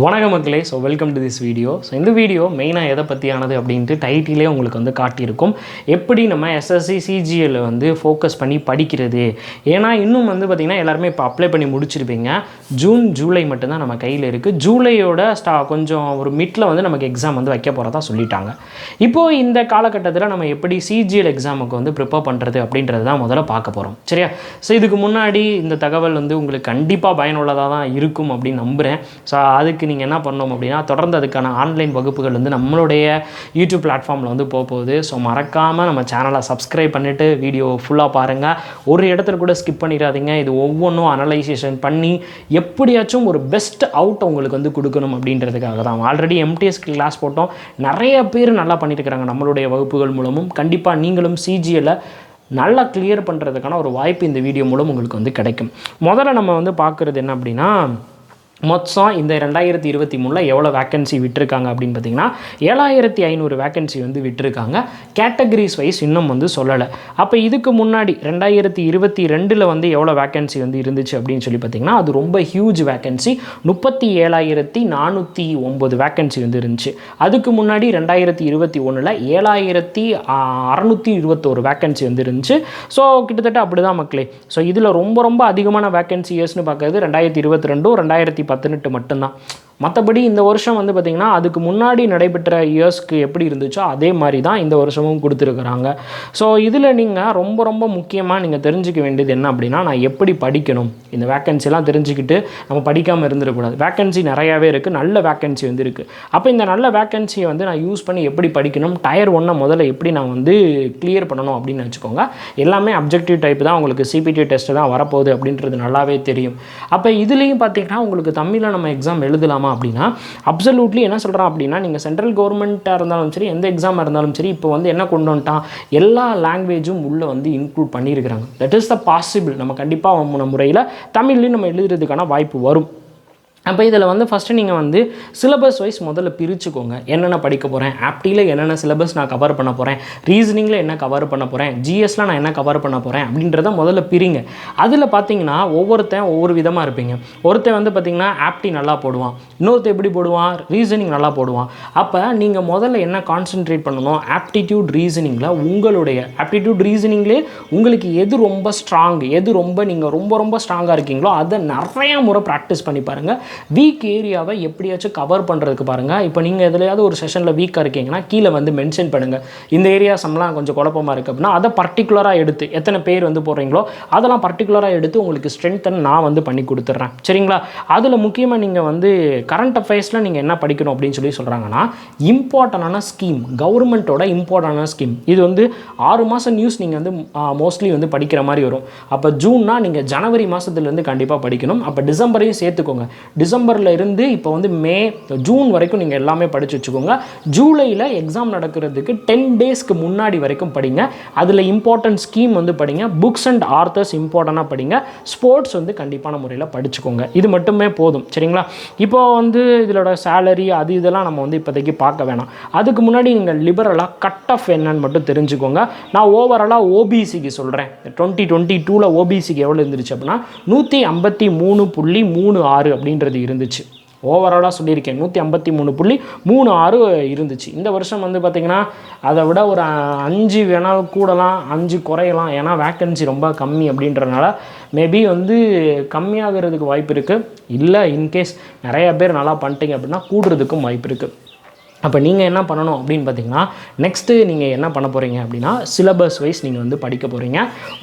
வணக்கம் மக்களே. So welcome to this video. So இந்த வீடியோ மெயினாக எதை பற்றியானது அப்படின்ட்டு டைட்டிலே உங்களுக்கு வந்து காட்டியிருக்கும். எப்படி நம்ம SSC CGL வந்து ஃபோக்கஸ் பண்ணி படிக்கிறது. ஏன்னா இன்னும் வந்து பார்த்திங்கன்னா எல்லாருமே இப்போ அப்ளை பண்ணி முடிச்சிருப்பீங்க. ஜூன் ஜூலை மட்டும்தான் நம்ம கையில் இருக்குது. ஜூலையோட கொஞ்சம் ஒரு மிட்டில் வந்து நமக்கு எக்ஸாம் வந்து வைக்க போகிறதா சொல்லிட்டாங்க. இப்போது இந்த காலகட்டத்தில் நம்ம எப்படி CGL எக்ஸாமுக்கு வந்து ப்ரிப்பேர் பண்ணுறது அப்படின்றது தான் முதல்ல பார்க்க போகிறோம். சரியா? ஸோ இதுக்கு முன்னாடி இந்த தகவல் வந்து உங்களுக்கு கண்டிப்பாக பயனுள்ளதாக தான் இருக்கும் அப்படின்னு நம்புகிறேன். ஸோ அதுக்கு நீங்கள் என்ன பண்ணணும் அப்படின்னா, தொடர்ந்து அதுக்கான ஆன்லைன் வகுப்புகள் வந்து நம்மளுடைய யூடியூப் பிளாட்ஃபார்மில் வந்து போகுது. ஸோ மறக்காமல் நம்ம சேனலை சப்ஸ்கிரைப் பண்ணிவிட்டு வீடியோ ஃபுல்லாக பாருங்கள். ஒரு இடத்துல கூட ஸ்கிப் பண்ணிடாதீங்க. இது ஒவ்வொன்றும் அனலைசேஷன் பண்ணி எப்படியாச்சும் ஒரு பெஸ்ட் அவுட் உங்களுக்கு வந்து கொடுக்கணும் அப்படின்றதுக்காக தான். ஆல்ரெடி MTS கிளாஸ் போட்டோம். நிறைய பேர் நல்லா பண்ணிட்டு இருக்கிறாங்க நம்மளுடைய வகுப்புகள் மூலமும். கண்டிப்பாக நீங்களும் CGL நல்லா கிளியர் பண்ணுறதுக்கான ஒரு வாய்ப்பு இந்த வீடியோ மூலம் உங்களுக்கு வந்து கிடைக்கும். முதல்ல நம்ம வந்து பார்க்குறது என்ன அப்படின்னா, மொத்தம் இந்த 2023 எவ்வளோ வேக்கன்சி விட்டுருக்காங்க அப்படின்னு பார்த்தீங்கன்னா 7500 வேக்கன்சி வந்து விட்டுருக்காங்க. கேட்டகரிஸ் வைஸ் இன்னும் வந்து சொல்லலை. அப்போ இதுக்கு முன்னாடி 2022 வந்து எவ்வளோ வேக்கன்சி வந்து இருந்துச்சு அப்படின்னு சொல்லி பார்த்தீங்கன்னா, அது ரொம்ப ஹியூஜ் வேக்கன்சி. 37,409 வேக்கன்சி வந்து இருந்துச்சு. அதுக்கு முன்னாடி 2021 7,621 வேக்கன்சி வந்து இருந்துச்சு. ஸோ கிட்டத்தட்ட அப்படி தான் மக்களே. ஸோ இதில் ரொம்ப அதிகமான வேக்கன்சி இயர்ஸ்னு பார்க்குறது 2022 2018 மட்டும்தான். மற்றபடி இந்த வருஷம் வந்து பார்த்திங்கன்னா அதுக்கு முன்னாடி நடைபெற்ற இயர்ஸ்க்கு எப்படி இருந்துச்சோ அதே மாதிரி தான் இந்த வருஷமும் கொடுத்துருக்குறாங்க. ஸோ இதில் நீங்கள் ரொம்ப முக்கியமாக நீங்கள் தெரிஞ்சுக்க வேண்டியது என்ன அப்படின்னா, நான் எப்படி படிக்கணும், இந்த வேக்கன்சிலாம் தெரிஞ்சுக்கிட்டு நம்ம படிக்காமல் இருந்துடக்கூடாது. வேக்கன்சி நிறையாவே இருக்குது, நல்ல வேக்கன்சி வந்து இருக்குது. அப்போ இந்த நல்ல வேக்கன்சியை வந்து நான் யூஸ் பண்ணி எப்படி படிக்கணும், டயர் 1 முதல்ல எப்படி நான் வந்து கிளியர் பண்ணணும் அப்படின்னு வச்சுக்கோங்க. எல்லாமே அப்ஜெக்டிவ் டைப் தான், உங்களுக்கு CPT டெஸ்ட்டு தான் வரப்போகுது அப்படின்றது நல்லாவே தெரியும். அப்போ இதுலேயும் பார்த்திங்கன்னா உங்களுக்கு தமிழில் நம்ம எக்ஸாம் எழுதலாம் அப்படின்னா அப்சல்யூட்லி என்ன சொல்கிறான் அப்படின்னா, நீங்கள் சென்ட்ரல் கவர்மெண்ட்டாக இருந்தாலும் சரி, எந்த எக்ஸாமாக இருந்தாலும் சரி, இப்போ வந்து என்ன கொண்டு வந்துட்டான், எல்லா லாங்குவேஜும் உள்ளே வந்து இன்க்ளூட் பண்ணியிருக்கிறாங்க. That is the possible. நம்ம கண்டிப்பாக முறையில் தமிழ்லையும் நம்ம எழுதுறதுக்கான வாய்ப்பு வரும். அப்போ இதில் வந்து ஃபஸ்ட்டு நீங்கள் வந்து சிலபஸ் வைஸ் முதல்ல பிரிச்சுக்கோங்க. என்னென்ன படிக்க போகிறேன், ஆப்டியில் என்னென்ன சிலபஸ் நான் கவர் பண்ண போகிறேன், ரீசனிங்கில் என்ன கவர் பண்ண போகிறேன், GSல நான் என்ன கவர் பண்ண போகிறேன் அப்படின்றத முதல்ல பிரிங்க. அதில் பார்த்தீங்கன்னா ஒவ்வொருத்தன் ஒவ்வொரு விதமாக இருப்பீங்க. ஒருத்தன் வந்து பார்த்திங்கன்னா ஆப்டி நல்லா போடுவான், இன்னொருத்தன் எப்படி போடுவான், ரீசனிங் நல்லா போடுவான். அப்போ நீங்கள் முதல்ல என்ன கான்சென்ட்ரேட் பண்ணணும், ஆப்டிடியூட் ரீசனிங்கில் உங்களுடைய ஆப்டிடியூட் ரீசனிங்லேயே உங்களுக்கு எது ரொம்ப ஸ்ட்ராங், எது நீங்கள் ரொம்ப ஸ்ட்ராங்காக இருக்கீங்களோ அதை நிறையா முறை ப்ராக்டிஸ் பண்ணி பாருங்கள். வீக் ஏரியாவை எப்படியாச்சும் கவர் பண்ணுறதுக்கு பாருங்கள். இப்போ நீங்கள் எதுலையாவது ஒரு செஷனில் வீக்காக இருக்கீங்கன்னா கீழே வந்து மென்ஷன் பண்ணுங்கள். இந்த ஏரியாஸ்லாம் கொஞ்சம் குழப்பமாக இருக்குது அப்படின்னா அதை பர்டிகுலராக எடுத்து, எத்தனை பேர் வந்து போடுறீங்களோ அதெல்லாம் பர்டிகுலராக எடுத்து உங்களுக்கு ஸ்ட்ரென்த்தன் நான் வந்து பண்ணி கொடுத்துட்றேன். சரிங்களா? அதில் முக்கியமாக நீங்கள் வந்து கரண்ட் அஃபேர்ஸில் நீங்கள் என்ன படிக்கணும் அப்படின்னு சொல்கிறாங்கன்னா, இம்பார்ட்டண்டான ஸ்கீம், கவர்மெண்ட்டோட இம்பார்ட்டண்டான ஸ்கீம். இது வந்து 6 மாதம் நியூஸ் நீங்கள் வந்து மோஸ்ட்லி வந்து படிக்கிற மாதிரி வரும். அப்போ ஜூன்னா நீங்கள் ஜனவரி மாதத்துலேருந்து கண்டிப்பாக படிக்கணும். அப்போ டிசம்பரையும் சேர்த்துக்கோங்க. டிசம்பரில் இருந்து இப்போ வந்து மே ஜூன் வரைக்கும் நீங்கள் எல்லாமே படித்து வச்சுக்கோங்க. ஜூலையில் எக்ஸாம் நடக்கிறதுக்கு 10 டேஸ்க்கு முன்னாடி வரைக்கும் படிங்க. அதில் இம்பார்ட்டன்ட் ஸ்கீம் வந்து படிங்க. புக்ஸ் அண்ட் ஆர்த்தர்ஸ் இம்பார்ட்டண்ட்டாக படிங்க. ஸ்போர்ட்ஸ் வந்து கண்டிப்பான முறையில் படிச்சுக்கோங்க. இது மட்டுமே போதும். சரிங்களா? இப்போ வந்து இதோட சேலரி அது இதெல்லாம் நம்ம வந்து இப்போதைக்கு பார்க்க வேணாம். அதுக்கு முன்னாடி நீங்கள் லிபரலாக கட் ஆஃப் என்னன்னு மட்டும் தெரிஞ்சுக்கோங்க. நான் ஓவராலாக OBCக்கு சொல்கிறேன். 2022 OBCக்கு எவ்வளோ இருந்துச்சு அப்படின்னா 153.36 அப்படின்றது இருந்துச்சு. ஓவராலாக சொல்லியிருக்கேன் 153.36 இருந்துச்சு. இந்த வருஷம் வந்து பார்த்திங்கன்னா அதை விட ஒரு 5 வேணாலும் கூடலாம், 5 குறையலாம். ஏன்னா வேக்கன்சி ரொம்ப கம்மி அப்படின்றனால மேபி வந்து கம்மியாகிறதுக்கு வாய்ப்பு இருக்குது. இல்லை இன்கேஸ் நிறையா பேர் நல்லா பண்ணிட்டீங்க அப்படின்னா கூடுறதுக்கும் வாய்ப்பு இருக்குது. அப்போ நீங்கள் என்ன பண்ணணும் அப்படின்னு பார்த்தீங்கன்னா, நெக்ஸ்ட்டு நீங்கள் என்ன பண்ண போகிறீங்க அப்படின்னா, சிலபஸ் வைஸ் நீங்கள் வந்து படிக்க போகிறீங்க.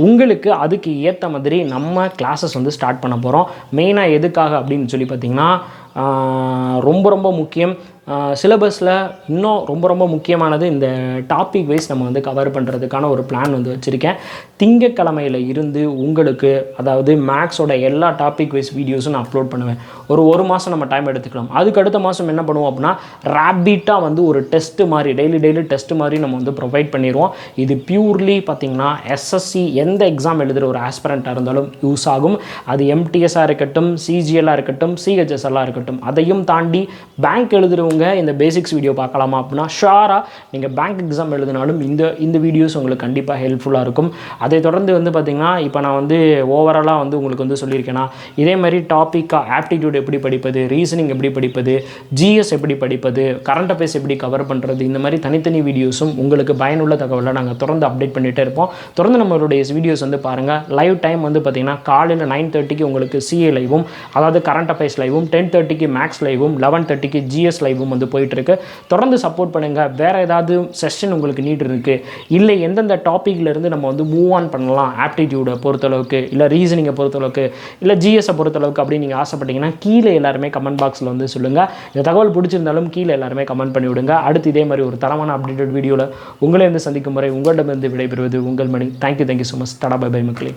உங்களுக்கு அதுக்கு ஏற்ற மாதிரி நம்ம கிளாஸஸ் வந்து ஸ்டார்ட் பண்ண போகிறோம். மெயினாக எதுக்காக அப்படின்னு சொல்லி பார்த்தீங்கன்னா, ரொம்ப முக்கியம். சிலபஸில் இன்னும் ரொம்ப முக்கியமானது இந்த டாபிக் வைஸ் நம்ம வந்து கவர் பண்ணுறதுக்கான ஒரு பிளான் வந்து வச்சுருக்கேன். திங்கட்கிழமையில் இருந்து உங்களுக்கு, அதாவது மேக்ஸோட எல்லா டாபிக் வைஸ் வீடியோஸும் நான் அப்லோட் பண்ணுவேன். ஒரு மாதம் நம்ம டைம் எடுத்துக்கலாம். அதுக்கு அடுத்த மாதம் என்ன பண்ணுவோம் அப்படின்னா, ரேபிட்டாக வந்து ஒரு டெஸ்ட்டு மாதிரி டெய்லி டெஸ்ட்டு மாதிரி நம்ம வந்து ப்ரொவைட் பண்ணிடுவோம். இது பியூர்லி பார்த்திங்கன்னா SSC எந்த எக்ஸாம் எழுதுகிற ஒரு ஆஸ்பிரண்ட்டாக இருந்தாலும் யூஸ் ஆகும். அது MTSஆக இருக்கட்டும், CGLஆக இருக்கட்டும், CHSLஆக இருக்கட்டும், இருக்கட்டும். அதையும் தாண்டி பேங்க் எழுதுறவங்க இந்த பேசிக்ஸ் வீடியோ பார்க்கலாமா அப்படின்னா ஷுவராக நீங்கள் பேங்க் எக்ஸாம் எழுதினாலும் இந்த வீடியோஸ் உங்களுக்கு கண்டிப்பாக ஹெல்ப்ஃபுல்லாக இருக்கும். அதை தொடர்ந்து வந்து பார்த்திங்கன்னா இப்போ நான் வந்து ஓவராலாக வந்து உங்களுக்கு வந்து சொல்லியிருக்கேன்னா இதே மாதிரி டாப்பிக்காக ஆப்டிடியூட் எப்படி படிப்பது, ரீசனிங் எப்படி படிப்பது, ஜிஎஸ் எப்படி படிப்பது, கரண்ட் அஃபேர்ஸ் எப்படி கவர் பண்ணுறது, இந்த மாதிரி தனித்தனி வீடியோஸும் உங்களுக்கு பயனுள்ள தகவலை நாங்கள் தொடர்ந்து அப்டேட் பண்ணிகிட்டே இருப்போம். தொடர்ந்து நம்மளுடைய வீடியோஸ் வந்து பாருங்கள். லைவ் டைம் வந்து பார்த்திங்கன்னா காலையில் 9:30 உங்களுக்கு சிஏ லைவும், அதாவது கரண்ட் அஃபேர்ஸ் லைவும், 10:30 மேக்ஸ் லைவும், 11:30 ஜிஎஸ் லைவும் வந்து போயிட்டுருக்கு. தொடர்ந்து சப்போர்ட் பண்ணுங்கள். வேறு ஏதாவது செஷன் உங்களுக்கு நீட் இருக்குது, இல்லை எந்தெந்த டாப்பிக்லேருந்து நம்ம வந்து மூவ் ஆன் பண்ணலாம் ஆப்டிடியூடை பொறுத்தளவுக்கு, இல்லை ரீசனிங்கை பொறுத்தளவுக்கு, இல்லை ஜிஎஸை பொறுத்தளவுக்கு அப்படின்னு நீங்கள் ஆசைப்பட்டீங்கன்னா கீழே எல்லாருமே கமெண்ட் பாக்ஸில் வந்து சொல்லுங்கள். இந்த தகவல் பிடிச்சிருந்தாலும் கீழே எல்லாருமே கமெண்ட் பண்ணி விடுங்க. அடுத்து இதே மாதிரி ஒரு தரமான அப்டேட்டட் வீடியோவில் உங்களை வந்து சந்திக்கும் முறை உங்களிடமிருந்து விடைபெறுவது உங்கள் மணி. Thank you so much. தடா பை பை மக்களே.